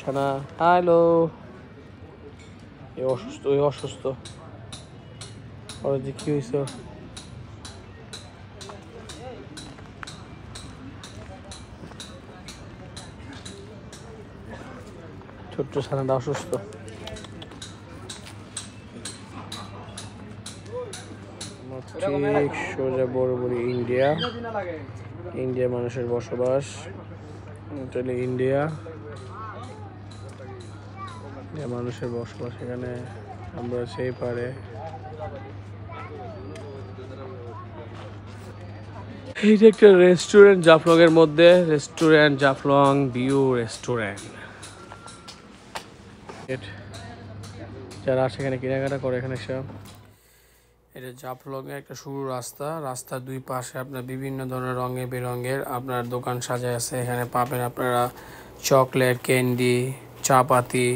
উঠছে না। হ্যালো, এ অসুস্থ, এ অসুস্থ। ওর যে কি হয়েছে? ছোট্ট ছানাটা অসুস্থ। ঠিক সোজা বরাবরই ইন্ডিয়া। ইন্ডিয়া মানুষের বসবাস। টোটালি ইন্ডিয়া মানুষের বসবাস এখানে। আমরা সেই পারে এইটা একটা রেস্টুরেন্ট জাফলং এর মধ্যে। Restaurant Jaflong view restaurant. যারা সেখানে কেনাকাটা করে এখানে সব। এটা জাফলং এর একটা সরু রাস্তা। রাস্তার দুই পাশে আপনার বিভিন্ন ধরনের রঙে বেরঙের আপনার দোকান সাজায় আছে। এখানে পাবেন আপনারা চকলেট, ক্যান্ডি, চাপাতি,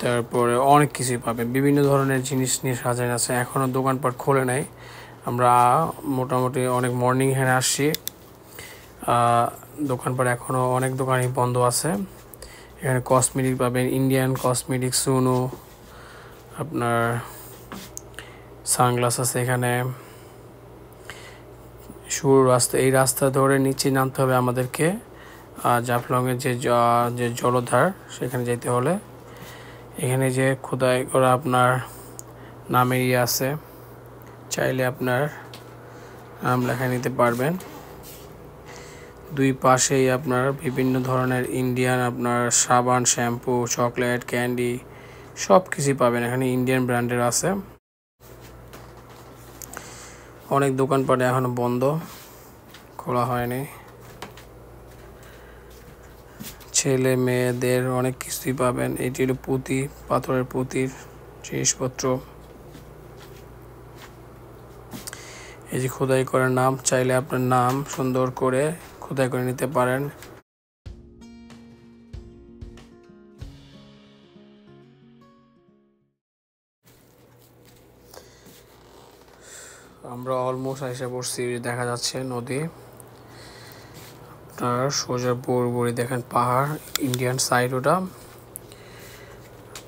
তারপরে অনেক কিছুই পাবেন। বিভিন্ন ধরনের জিনিস নিয়ে সাজানো আছে। এখনও দোকানপাট খোলে নাই। আমরা মোটামুটি অনেক মর্নিং এখানে আসছি। দোকানপাট এখনও অনেক দোকানই বন্ধ আছে। এখানে কসমেটিক পাবেন, ইন্ডিয়ান কসমেটিক, সুনো, আপনার সানগ্লাস আছে এখানে। সরু রাস্তা, এই রাস্তা ধরে নিচে নামতে হবে আমাদেরকে। জাফলংয়ের যে জলধার সেখানে যেতে হলে এখানে যে খোদাই করা আপনার নামের ইয়ে আছে, চাইলে আপনার নাম লেখা নিতে পারবেন। দুই পাশেই আপনার বিভিন্ন ধরনের ইন্ডিয়ান আপনার সাবান, শ্যাম্পু, চকলেট, ক্যান্ডি সব কিছুই পাবেন এখানে। ইন্ডিয়ান ব্র্যান্ডের আছে। অনেক দোকানপাট এখনো বন্ধ, খোলা হয়নি। ছেলে মেয়েদের অনেক কিছুই পাবেন। এটি হলো পুঁতি, পাথরের পুঁতির জিনিসপত্র। এই যে খোদাই করার নাম, চাইলে আপনার নাম সুন্দর করে খোদাই করে নিতে পারেন। আমরা অলমোস্ট এসে পড়ছি। দেখা যাচ্ছে নদী, আপনার সোজা বড়ি দেখেন পাহাড়, ইন্ডিয়ান সাইড ওটা।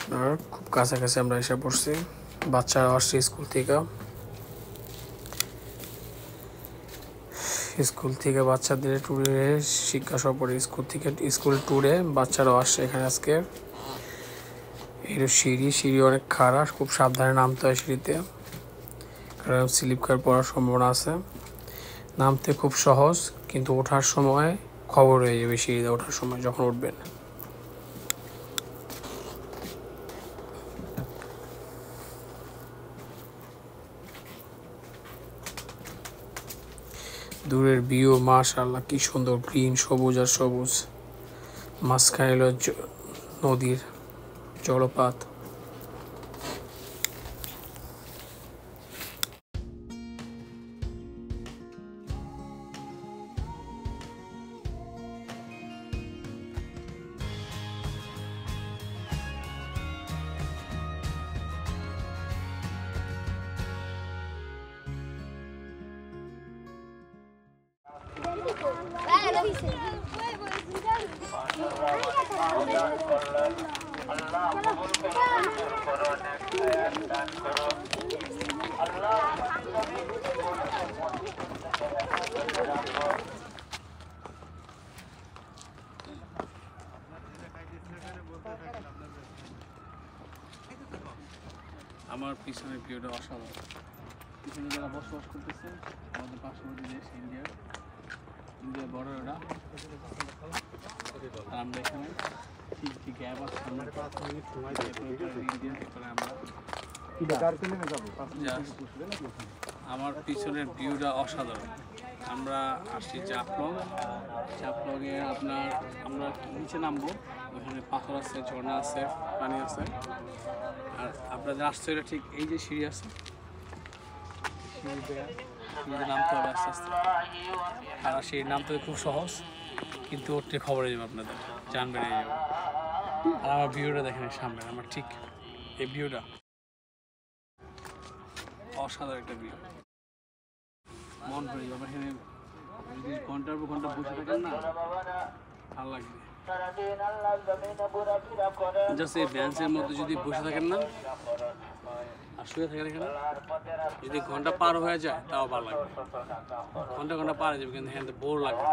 আপনার খুব কাছাকাছি আমরা এসে পড়ছি। বাচ্চারা আসছে স্কুল থেকে বাচ্চাদের ট্যুরে শিক্ষা সফরে স্কুল ট্যুরে বাচ্চারাও আসছে এখানে আজকে। এই সিঁড়ি অনেক খারাপ, খুব সাবধানে নামতে হয় সিঁড়িতে, কারণ স্লিপ খাওয়ার পড়ার সম্ভাবনা আছে। নামতে খুব সহজ, কিন্তু ওঠার সময় খবর হয়ে যাবে সিঁড়িতে ওঠার সময় যখন উঠবেন। দূরের ভিউ মাশাআল্লাহ কি সুন্দর, গ্রিন, সবুজ আর সবুজ। মাঝখানে হলো নদীর জলপাত। আমার পিছনের ভিউটা অসাধারণ। পিছনে যারা বসবাস করতেছে আমাদের পার্শ্ববর্তী দেশ ইন্ডিয়া বর্ডার ওটা। আর আমরা এখানে ঠিক গ্যাপ আছে, আমরা 5 মিনিট সময় ইন্ডিয়া করে আমরা আমার পিছনের ভিউটা অসাধারণ। আমরা আসছি জাফলংয়ে আপনার আমরা নিচে নামবো, ওখানে পাথর আছে, ঝর্ণা আছে, পানি আছে। আর আপনাদের আসছে এটা ঠিক এই যে সিঁড়ি আছে, সিঁড়িতে নামতে হবে আস্তে আস্তে। আর সিঁড়ি নামতে খুব সহজ, কিন্তু ওরটি খবরে যাবে আপনাদের, জান বেড়ে যাবে। আর আমার ভিউটা দেখেন সামনে, আমার ঠিক এই ভিউটা অসাধারণ একটা ভিউ, মন ভরে যাবে। এখানে যদি ঘন্টার পর ঘন্টা বসে থাকেন না, ভালো লাগবে। জাস্ট এই বেঞ্চের মধ্যে যদি বসে থাকেন না আর শুয়ে থাকেন এখানে, যদি ঘন্টা পার হয়ে যায় তাও ভালো লাগবে। ঘন্টা পার হয়ে যাবে কিন্তু এখানে বোর লাগবে।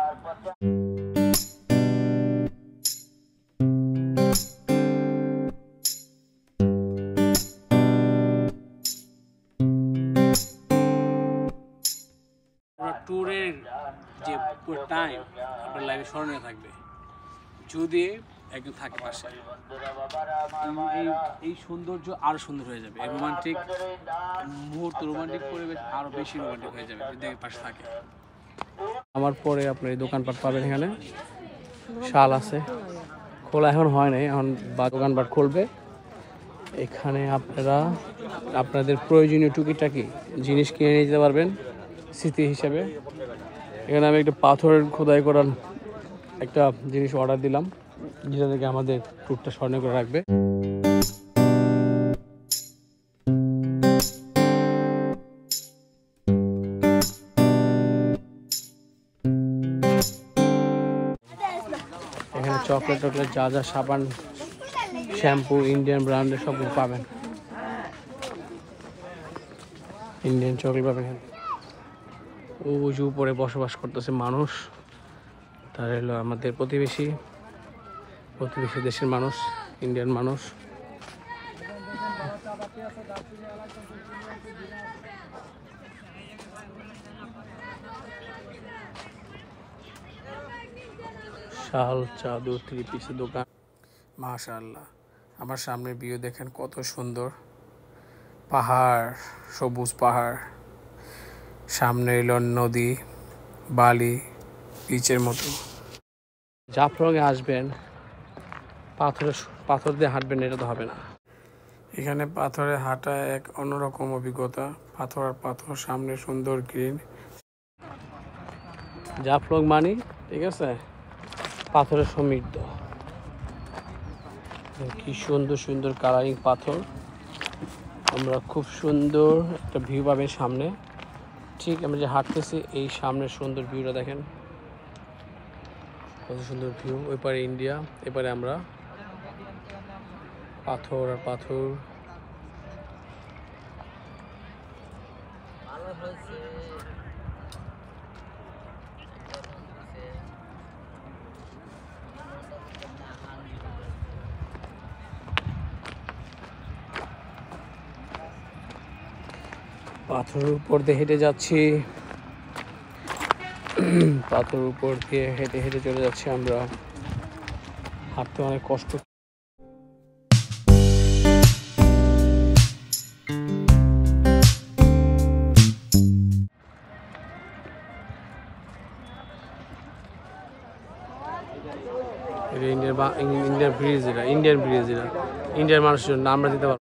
ট্যুরের যে পুরো টাইম আপনার লাইফে স্মরণীয় থাকবে যদি একজন থাকে পাশে। এই সৌন্দর্য আরো সুন্দর হয়ে যাবে, রোমান্টিক মুহূর্ত, রোমান্টিক পরিবেশ আরো বেশি রোমান্টিক হয়ে যাবে যদি পাশে থাকে। আমার পরে আপনার এই দোকানপাট পাবেন, এখানে শাল আছে, খোলা এখন হয় নাই, এখন দোকানপাট খুলবে। এখানে আপনারা আপনাদের প্রয়োজনীয় টুকিটাকি জিনিস কিনে নিয়ে যেতে পারবেন স্মৃতি হিসেবে। এখানে আমি একটা পাথরের খোদাই করার একটা জিনিস অর্ডার দিলাম, যেটা থেকে আমাদের ট্যুরটা স্মরণীয় করে রাখবে। এখানে চকলেট টকলেট যা যা সাবান, শ্যাম্পু, ইন্ডিয়ান ব্র্যান্ডের সব কিছু পাবেন। ইন্ডিয়ান চকলেট পাবেন এখানে। উঁচু উপরে বসবাস করতেছে মানুষ, তারা হলো আমাদের প্রতিবেশী দেশের মানুষ, ইন্ডিয়ান মানুষ। শাল, চাদর, 3 পিসের দোকান। মাশাআল্লাহ, আমার সামনের ভিউ দেখেন কত সুন্দর। পাহাড়, সবুজ পাহাড়, সামনে এলো নদী, বালি, বিচের মতো। জাফলংয়ে আসবেন, পাথর দিয়ে হাঁটবেন, এটা তো হবে না। এখানে পাথরে হাঁটা এক অন্যরকম অভিজ্ঞতা। পাথর আর পাথর, সামনে সুন্দর গ্রিন। জাফলং মানি, ঠিক আছে, পাথরের সমৃদ্ধ। কি সুন্দর সুন্দর কালারিং পাথর। আমরা খুব সুন্দর একটা ভিউ পাবেন সামনে। ঠিক আমরা যে হাঁটতেছি, এই সামনের সুন্দর ভিউটা দেখেন, কত সুন্দর ভিউ। ওই পারে ইন্ডিয়া, এবারে আমরা পাথর আর পাথর। পাথরের উপর দিয়ে হেঁটে যাচ্ছি, পাথরের উপর দিয়ে হেঁটে হেঁটে চলে যাচ্ছি আমরা। হাঁটতে অনেক কষ্ট। ইন্ডিয়ান ব্রিজ, এটা ইন্ডিয়ান ব্রিজ, এটা ইন্ডিয়ান মানুষের জন্য, আমরা দিতে পারবো।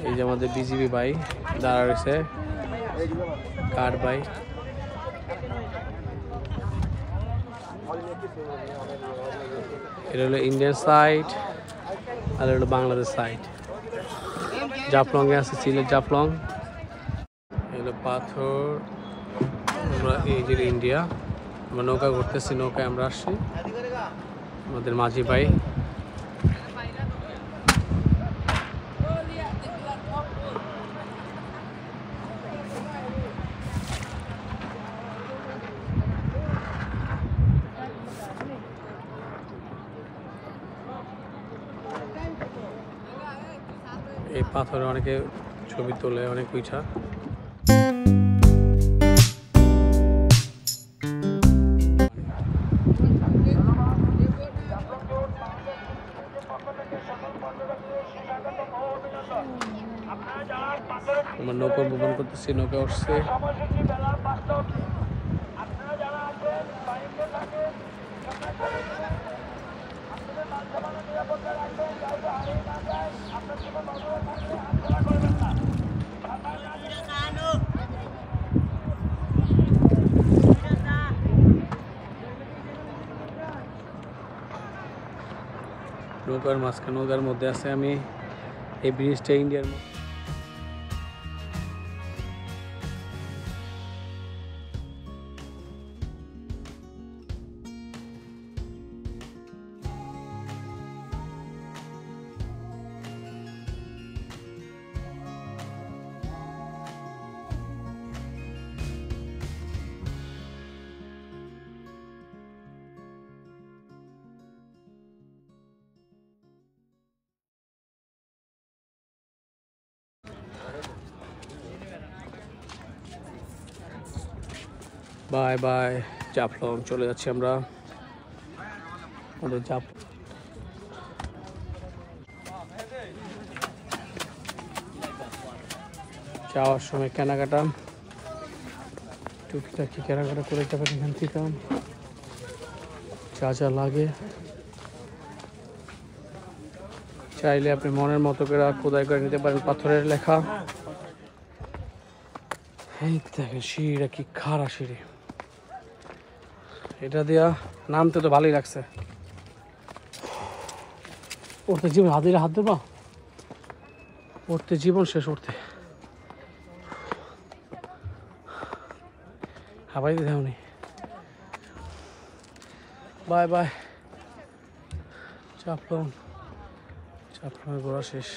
এই যে আমাদের বিজিবি ভাই দাঁড়া রয়েছে, কার্ড ভাই। এটা হলো ইন্ডিয়ান সাইড আর হলো বাংলাদেশ সাইড। জাফলং এ আছে, সিলেট জাফলং। এগুলো পাথর। আমরা এই যে ইন্ডিয়া, আমরা নৌকা ঘুরতেছি, নৌকায় আমরা আসছি। আমাদের মাঝি ভাই। এই পাথরে অনেকে ছবি তোলে, অনেক উঠা। আমরা নৌকা ভ্রমণ করতেছি, নৌকা উঠছে। নৌকার মাঝখানে, নৌকার মধ্যে আছে আমি। এই ব্রিজটা ইন্ডিয়ার বাই বাই জাফলং চলে যাচ্ছি আমরা আমাদের যাওয়ার সময় কেনাকাটা টুকিটাকি কেনাকাটা করে টাকা এখান থেকে যা যা লাগে চাইলে আপনি মনের মতো করে খোদাই করে নিতে পারেন। পাথরের লেখা। এই দেখেন সিঁড়িটা কি খাড়া সিঁড়ি। এটা দিয়া নামতে তো ভালোই লাগছে। উঠতে জীবন হাত দেবা, উঠতে জীবন শেষ। উঠতে হাবাই দিতে হয়নি। Bye bye. জাফলং ঘোরা শেষ।